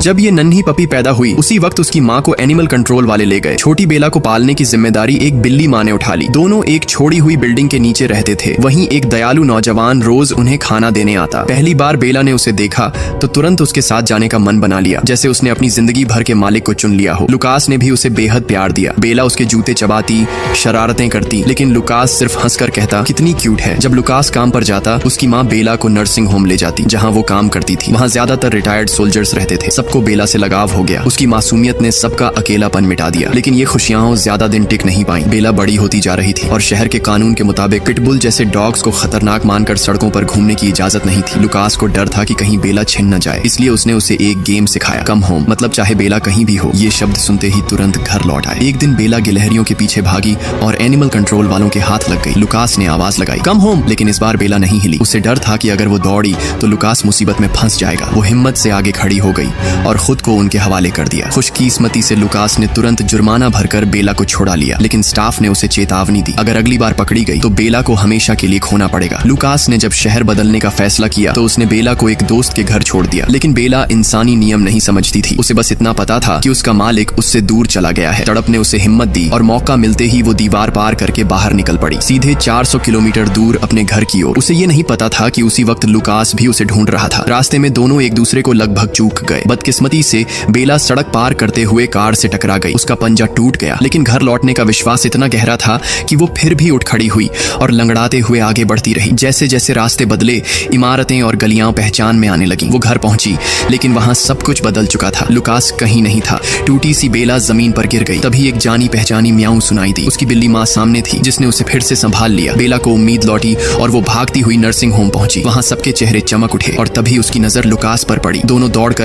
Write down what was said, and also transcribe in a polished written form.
जब ये नन्ही पपी पैदा हुई उसी वक्त उसकी माँ को एनिमल कंट्रोल वाले ले गए। छोटी बेला को पालने की जिम्मेदारी एक बिल्ली माँ ने उठा ली। दोनों एक छोड़ी हुई बिल्डिंग के नीचे रहते थे। वहीं एक दयालु नौजवान रोज उन्हें खाना देने आता। पहली बार बेला ने उसे देखा तो तुरंत उसके साथ जाने का मन बना लिया, जैसे उसने अपनी जिंदगी भर के मालिक को चुन लिया हो। लुकास ने भी उसे बेहद प्यार दिया। बेला उसके जूते चबाती, शरारतें करती, लेकिन लुकास सिर्फ हंसकर कहता कितनी क्यूट है। जब लुकास काम पर जाता उसकी माँ बेला को नर्सिंग होम ले जाती जहाँ वो काम करती थी। वहाँ ज्यादातर रिटायर्ड सोल्जर्स रहते थे। सबको बेला से लगाव हो गया। उसकी मासूमियत ने सबका अकेलापन मिटा दिया। लेकिन ये खुशियां ज्यादा दिन टिक नहीं पाई। बेला बड़ी होती जा रही थी और शहर के कानून के मुताबिक पिटबुल जैसे डॉग्स को खतरनाक मानकर सड़कों पर घूमने की इजाजत नहीं थी। लुकास को डर था कि कहीं बेला छिन न जाए, इसलिए उसने उसे एक गेम सिखाया, कम होम, मतलब चाहे बेला कहीं भी हो। ये शब्द सुनते ही तुरंत घर लौट आए। एक दिन बेला गिलहरियों के पीछे भागी और एनिमल कंट्रोल वालों के हाथ लग गई। लुकास ने आवाज लगाई, कम होम, लेकिन इस बार बेला नहीं हिली। उसे डर था कि अगर वो दौड़ी तो लुकास मुसीबत में फंस जाएगा। वो हिम्मत से आगे खड़ी हो गई और खुद को उनके हवाले कर दिया। खुशकिस्मती से लुकास ने तुरंत जुर्माना भरकर बेला को छुड़ा लिया, लेकिन स्टाफ ने उसे चेतावनी दी, अगर अगली बार पकड़ी गई तो बेला को हमेशा के लिए खोना पड़ेगा। लुकास ने जब शहर बदलने का फैसला किया तो उसने बेला को एक दोस्त के घर छोड़ दिया, लेकिन बेला इंसानी नियम नहीं समझती थी। उसे बस इतना पता था कि उसका मालिक उससे दूर चला गया है। तड़प ने उसे हिम्मत दी और मौका मिलते ही वो दीवार पार करके बाहर निकल पड़ी, सीधे 400 किलोमीटर दूर अपने घर की ओर। उसे ये नहीं पता था कि उसी वक्त लुकास भी उसे ढूंढ रहा था। रास्ते में दोनों एक दूसरे को लगभग चूक गए। बदकिस्मती से बेला सड़क पार करते हुए कार से टकरा गई। उसका पंजा टूट गया, लेकिन घर लौटने का विश्वास इतना गहरा था कि वो फिर भी उठ खड़ी हुई और लंगड़ाते हुए आगे बढ़ती रही। जैसे जैसे रास्ते बदले, इमारतें और गलियां पहचान में आने लगी। वो घर पहुंची, लेकिन वहां सब कुछ बदल चुका था। लुकास कहीं नहीं था। टूटी सी बेला जमीन पर गिर गई। तभी एक जानी पहचानी म्याऊं सुनाई दी। उसकी बिल्ली माँ सामने थी, जिसने उसे फिर से संभाल लिया। बेला को उम्मीद लौटी और वो भागती हुई नर्सिंग होम पहुंची। वहां सबके चेहरे चमक उठे और तभी उसकी नजर लुकास पर पड़ी। दोनों दौड़कर